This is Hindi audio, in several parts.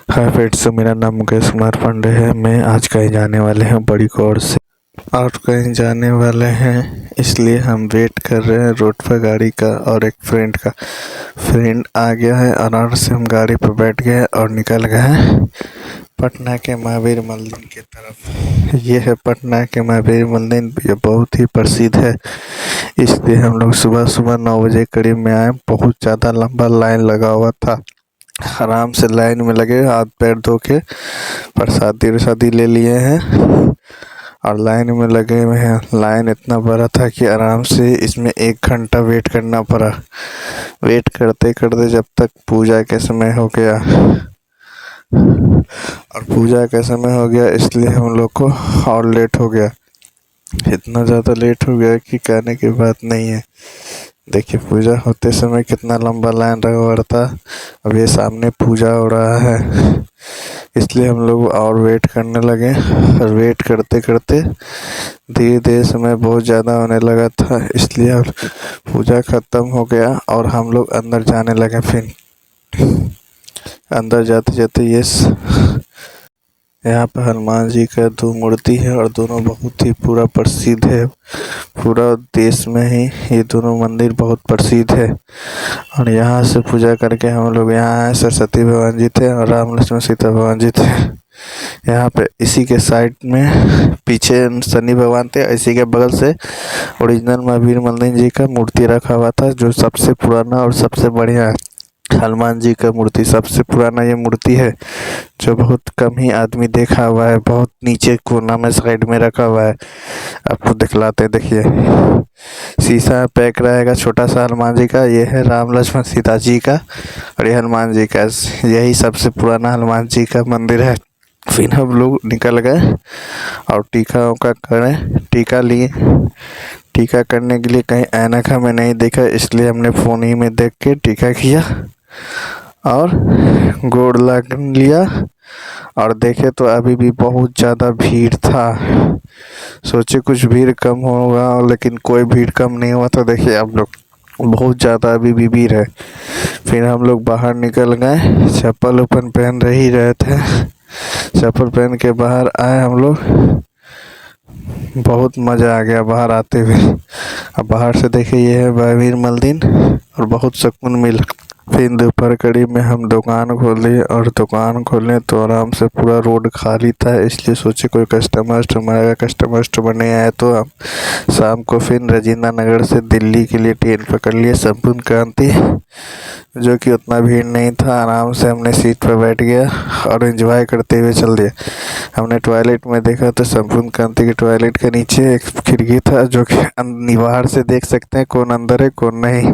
हाय फ्रेंड्स, मेरा नाम मुकेश कुमार पांडे है। मैं आज कहीं जाने वाले हैं बड़ी गौर से और कहीं जाने वाले हैं, इसलिए हम वेट कर रहे हैं रोड पर गाड़ी का। और एक फ्रेंड आ गया है, आराम से हम गाड़ी पर बैठ गए और निकल गए हैं पटना के महावीर मंदिर की तरफ। ये है पटना के महावीर मंदिर, ये बहुत ही प्रसिद्ध है, इसलिए हम लोग सुबह सुबह 9 बजे करीब में आए। बहुत ज़्यादा लंबा लाइन लगा हुआ था। आराम से लाइन में लगे, हाथ पैर धो के प्रसादी ले लिए हैं और लाइन में लगे हुए हैं। लाइन इतना बड़ा था कि आराम से इसमें 1 घंटा वेट करना पड़ा। वेट करते करते जब तक पूजा के समय हो गया, और पूजा का समय हो गया इसलिए हम लोग को और लेट हो गया। इतना ज़्यादा लेट हो गया कि कहने की बात नहीं है। देखिए पूजा होते समय कितना लंबा लाइन लगा हुआ था। अब ये सामने पूजा हो रहा है, इसलिए हम लोग और वेट करने लगे। और वेट करते करते धीरे धीरे समय बहुत ज़्यादा होने लगा था, इसलिए अब पूजा ख़त्म हो गया और हम लोग अंदर जाने लगे। फिर अंदर जाते जाते यहाँ पर हनुमान जी का 2 मूर्ति है और दोनों बहुत ही पूरा प्रसिद्ध है। पूरा देश में ही ये दोनों मंदिर बहुत प्रसिद्ध है। और यहाँ से पूजा करके हम लोग यहाँ आए। सरस्वती भगवान जी थे और राम लक्ष्मण सीता भगवान जी थे। यहाँ पे इसी के साइड में पीछे शनि भगवान थे। इसी के बगल से ओरिजिनल महावीर मंदिर जी का मूर्ति रखा हुआ था, जो सबसे पुराना और सबसे बढ़िया है। हनुमान जी का मूर्ति सबसे पुराना ये मूर्ति है, जो बहुत कम ही आदमी देखा हुआ है। बहुत नीचे कोना में साइड में रखा हुआ है। आपको दिखलाते, देखिए शीशा पैक रहेगा छोटा सा हनुमान जी का। ये है राम लक्ष्मण सीता जी का और ये हनुमान जी का। यही सबसे पुराना हनुमान जी का मंदिर है। फिर हम लोग निकल गए और टीका उका करें, टीका लिए। टीका करने के लिए कहीं ऐनक हमें नहीं देखा, इसलिए हमने फ़ोन ही में देख के टीका किया और गोड़ लग लिया। और देखे तो अभी भी बहुत ज़्यादा भीड़ था। सोचे कुछ भीड़ कम होगा, लेकिन कोई भीड़ कम नहीं हुआ। तो देखिए आप लोग, बहुत ज़्यादा अभी भी भीड़ है। फिर हम लोग बाहर निकल गए, चप्पल उपन पहन ही रहे थे। चप्पल पहन के बाहर आए हम लोग। बहुत मज़ा आ गया बाहर आते हुए। अब बाहर से देखिए ये है महावीर मंदिर और बहुत सुकून मिला। फिर दोपहर करीब में हम दुकान खोले और दुकान खोले तो आराम से पूरा रोड खाली था, इसलिए सोचे कोई कस्टमर नहीं आया। तो हम शाम को फिर राजेंद्र नगर से दिल्ली के लिए ट्रेन पकड़ लिए संपूर्ण क्रांति, जो कि उतना भीड़ नहीं था। आराम से हमने सीट पर बैठ गया और एंजॉय करते हुए चल दिए। हमने टॉयलेट में देखा तो संपूर्ण क्रांति के टॉयलेट के नीचे एक खिड़की था, जो कि बाहर से देख सकते हैं कौन अंदर है कौन नहीं।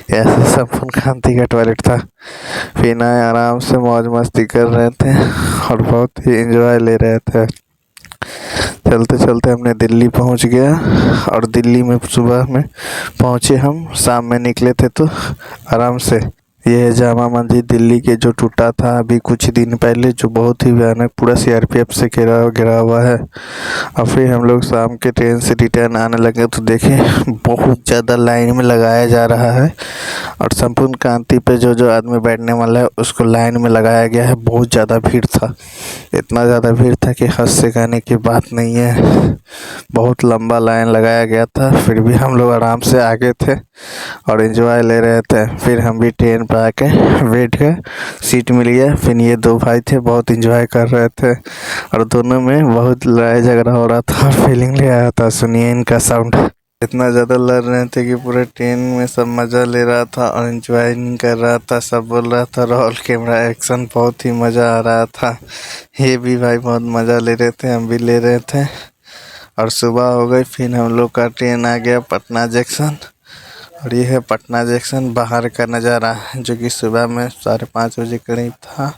ऐसा संपूर्ण क्रांति का टॉयलेट था। फिर आए, आराम से मौज मस्ती कर रहे थे और बहुत ही एंजॉय ले रहे थे। चलते चलते हमने दिल्ली पहुंच गया और दिल्ली में सुबह में पहुंचे। हम शाम में निकले थे तो आराम से ये है जामा मस्जिद दिल्ली के, जो टूटा था अभी कुछ दिन पहले, जो बहुत ही भयानक पूरा सीआरपीएफ से घिरा हुआ है। और फिर हम लोग शाम के ट्रेन से रिटर्न आने लगे तो देखें बहुत ज़्यादा लाइन में लगाया जा रहा है। और संपूर्ण क्रांति पे जो आदमी बैठने वाला है उसको लाइन में लगाया गया है। बहुत ज़्यादा भीड़ था, इतना ज़्यादा भीड़ था कि हद से कहने की बात नहीं है। बहुत लंबा लाइन लगाया गया था, फिर भी हम लोग आराम से आगे थे और एंजॉय ले रहे थे। फिर हम भी ट्रेन पर आके वेट कर सीट मिल गया। फिर ये 2 भाई थे, बहुत एंजॉय कर रहे थे और दोनों में बहुत लड़ाई झगड़ा हो रहा था। फीलिंग ले आया था, सुनिए इनका साउंड। इतना ज़्यादा लड़ रहे थे कि पूरे ट्रेन में सब मज़ा ले रहा था और एंजॉय कर रहा था। सब बोल रहा था रोल कैमरा एक्शन, बहुत ही मज़ा आ रहा था। ये भी भाई बहुत मज़ा ले रहे थे, हम भी ले रहे थे। और सुबह हो गई, फिर हम लोग का ट्रेन आ गया पटना जंक्शन। और ये है पटना जंक्शन बाहर का नज़ारा, जो कि सुबह में 5:30 बजे करीब था,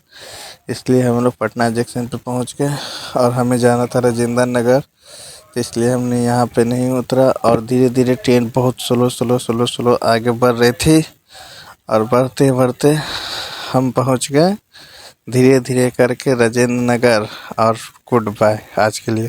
इसलिए हम लोग पटना जंक्शन पे पहुंच गए। और हमें जाना था राजेंद्र नगर, तो इसलिए हमने यहाँ पे नहीं उतरा। और धीरे धीरे ट्रेन बहुत स्लो आगे बढ़ रही थी और बढ़ते बढ़ते हम पहुँच गए धीरे धीरे करके राजेंद्र नगर। और गुड बाय आज के लिए।